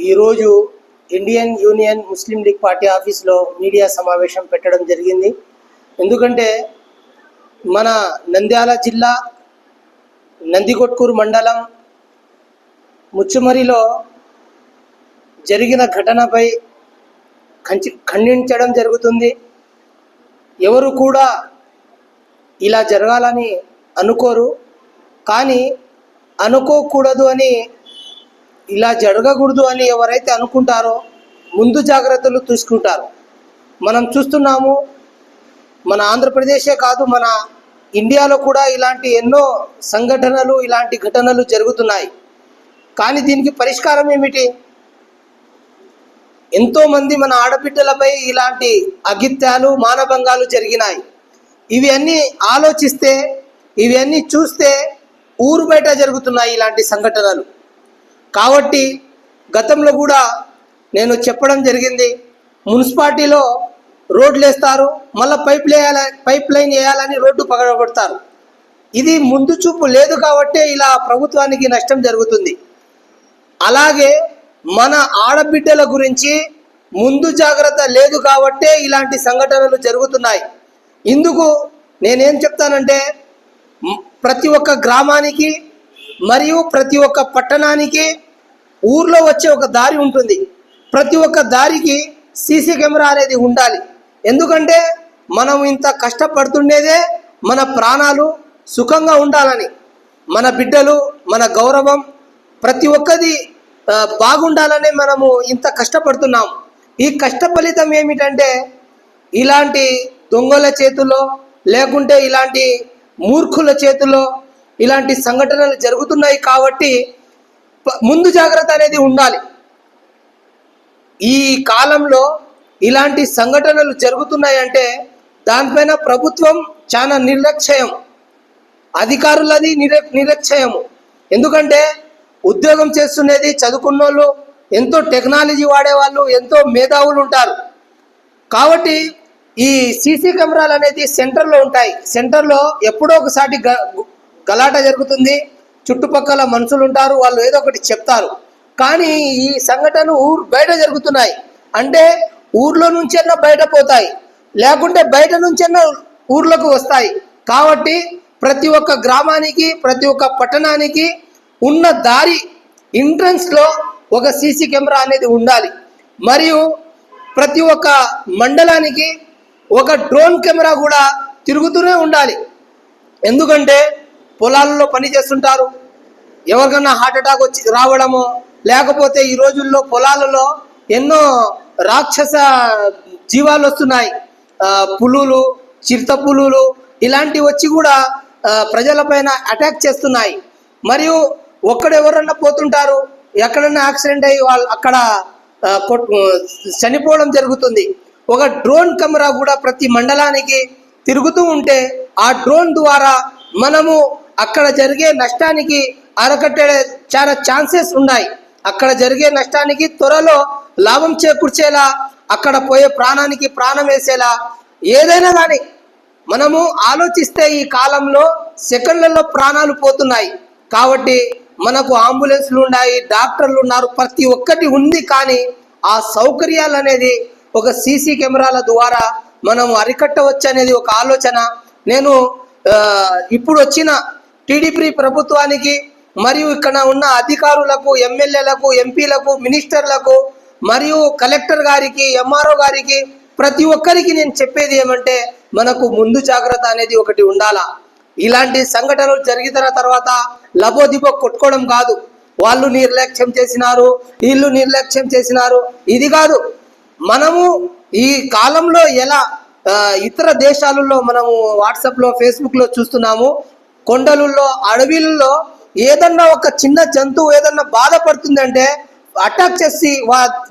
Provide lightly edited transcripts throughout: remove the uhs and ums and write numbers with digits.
ఈరోజు Indian union ముస్లిం league party ఆఫీస్లో media సమావేశం పెట్టడం జరిగింది. ఎందుకంటే మన నంద్యాల జిల్లా నందికొట్కూరు మండలం ముచ్చుమరిలో జరిగిన ఘటనపై ఖండించడం జరుగుతుంది. ఎవరు కూడా ఇలా జరగాలని అనుకోరు, కానీ అనుకోకూడదు అని, ఇలా జరగకూడదు అని ఎవరైతే అనుకుంటారో ముందు జాగ్రత్తలు తీసుకుంటారు. మనం చూస్తున్నాము, మన ఆంధ్రప్రదేశే కాదు, మన ఇండియాలో కూడా ఇలాంటి ఎన్నో సంఘటనలు, ఇలాంటి ఘటనలు జరుగుతున్నాయి. కానీ దీనికి పరిష్కారం ఏమిటి? ఎంతోమంది మన ఆడబిడ్డలపై ఇలాంటి అఘాయిత్యాలు, మానభంగాలు జరిగినాయి. ఇవి అన్నీ ఆలోచిస్తే, ఇవి అన్నీ చూస్తే ఊరు బయట జరుగుతున్నాయి ఇలాంటి సంఘటనలు. కాబట్టి గతంలో కూడా నేను చెప్పడం జరిగింది, మున్సిపాలిటీలో రోడ్లు వేస్తారు, మళ్ళీ పైప్ లైన్ వేయాలని రోడ్డు పగలగొడతారు. ఇది ముందు చూపు లేదు కాబట్టే ఇలా ప్రభుత్వానికి నష్టం జరుగుతుంది. అలాగే మన ఆడబిడ్డల గురించి ముందు జాగ్రత్త లేదు కాబట్టే ఇలాంటి సంఘటనలు జరుగుతున్నాయి. ఇందుకు నేనేం చెప్తానంటే, ప్రతి ఒక్క గ్రామానికి మరియు ప్రతి ఒక్క పట్టణానికి ఊర్లో వచ్చే ఒక దారి ఉంటుంది. ప్రతి ఒక్క దారికి సీసీ కెమెరా అనేది ఉండాలి. ఎందుకంటే మనం ఇంత కష్టపడుతుండేదే మన ప్రాణాలు సుఖంగా ఉండాలని, మన బిడ్డలు, మన గౌరవం ప్రతి ఒక్కది బాగుండాలని మనము ఇంత కష్టపడుతున్నాం. ఈ కష్ట ఫలితం ఏమిటంటే ఇలాంటి దొంగల చేతుల్లో, లేకుంటే ఇలాంటి మూర్ఖుల చేతుల్లో ఇలాంటి సంఘటనలు జరుగుతున్నాయి. కాబట్టి ముందు జాగ్రత్త అనేది ఉండాలి. ఈ కాలంలో ఇలాంటి సంఘటనలు జరుగుతున్నాయంటే దానిపైన ప్రభుత్వం చాలా నిర్లక్ష్యం, అధికారులది నిర్లక్ష్యము. ఎందుకంటే ఉద్యోగం చేస్తున్నది చదువుకున్న వాళ్ళు, ఎంతో టెక్నాలజీ వాడేవాళ్ళు, ఎంతో మేధావులు ఉంటారు. కాబట్టి ఈ సీసీ కెమెరాలు అనేది సెంటర్లో ఉంటాయి. సెంటర్లో ఎప్పుడో ఒకసారి గలాట జరుగుతుంది, చుట్టుపక్కల మనుషులు ఉంటారు, వాళ్ళు ఏదో ఒకటి చెప్తారు. కానీ ఈ సంఘటనలు ఊరు బయట జరుగుతున్నాయి అంటే ఊర్లో నుంచైనా బయట పోతాయి, లేకుంటే బయట నుంచైనా ఊర్లోకి వస్తాయి. కాబట్టి ప్రతి ఒక్క గ్రామానికి, ప్రతి ఒక్క పట్టణానికి ఉన్న దారి ఎంట్రన్స్లో ఒక సీసీ కెమెరా అనేది ఉండాలి. మరియు ప్రతి ఒక్క మండలానికి ఒక డ్రోన్ కెమెరా కూడా తిరుగుతూనే ఉండాలి. ఎందుకంటే పొలాలలో పని చేస్తుంటారు, ఎవరికన్నా హార్ట్ అటాక్ వచ్చి రావడమో, లేకపోతే ఈ రోజుల్లో పొలాలలో ఎన్నో రాక్షస జీవాలు వస్తున్నాయి, పులులు, చిరుత పులులు ఇలాంటివి వచ్చి కూడా ప్రజలపైన అటాక్ చేస్తున్నాయి. మరియు ఒక్కడెవరన్నా పోతుంటారు, ఎక్కడన్నా యాక్సిడెంట్ అయ్యి వాళ్ళు అక్కడ చనిపోవడం జరుగుతుంది. ఒక డ్రోన్ కెమెరా కూడా ప్రతి మండలానికి తిరుగుతూ ఉంటే ఆ డ్రోన్ ద్వారా మనము అక్కడ జరిగే నష్టానికి అరకట్టే చాలా ఛాన్సెస్ ఉన్నాయి. అక్కడ జరిగే నష్టానికి త్వరలో లాభం చేకూర్చేలా, అక్కడ పోయే ప్రాణానికి ప్రాణం వేసేలా ఏదైనా కానీ మనము ఆలోచిస్తే ఈ కాలంలో సెకండ్లలో ప్రాణాలు పోతున్నాయి. కాబట్టి మనకు అంబులెన్స్లు ఉన్నాయి, డాక్టర్లు ఉన్నారు, ప్రతి ఒక్కటి ఉంది. కానీ ఆ సౌకర్యాలు అనేది ఒక సీసీ కెమెరాల ద్వారా మనం అరికట్టవచ్చు అనేది ఒక ఆలోచన. నేను ఇప్పుడు వచ్చిన టీడీపీ ప్రభుత్వానికి మరియు ఇక్కడ ఉన్న అధికారులకు, ఎమ్మెల్యేలకు, ఎంపీలకు, మినిస్టర్లకు మరియు కలెక్టర్ గారికి, ఎంఆర్ఓ గారికి, ప్రతి ఒక్కరికి నేను చెప్పేది ఏమంటే, మనకు ముందు జాగ్రత్త అనేది ఒకటి ఉండాలా. ఇలాంటి సంఘటనలు జరిగిన తర్వాత లబోదిబో కొట్టుకోవడం కాదు, వాళ్ళు నిర్లక్ష్యం చేసినారు, వీళ్ళు నిర్లక్ష్యం చేసినారు, ఇది కాదు. మనము ఈ కాలంలో ఎలా ఇతర దేశాలలో మనము వాట్సాప్లో, ఫేస్బుక్లో చూస్తున్నాము, కొండలలో, అడవిలలో ఏదన్నా ఒక చిన్న జంతువు ఏదన్నా బాధపడుతుందంటే అటాక్ చేసి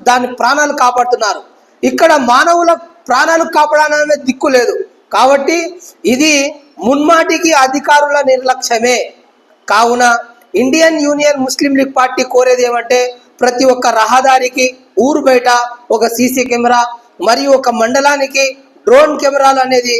దాని ప్రాణాలు కాపాడుతున్నారు. ఇక్కడ మానవుల ప్రాణాలు కాపాడాలనే దిక్కు లేదు. కాబట్టి ఇది మున్మాటికి అధికారుల నిర్లక్ష్యమే. కావున ఇండియన్ యూనియన్ ముస్లిం లీగ్ పార్టీ కోరేది ఏమంటే, ప్రతి ఒక్క రహదారికి ఊరు బయట ఒక సీసీ కెమెరా మరియు ఒక మండలానికి డ్రోన్ కెమెరాలు అనేది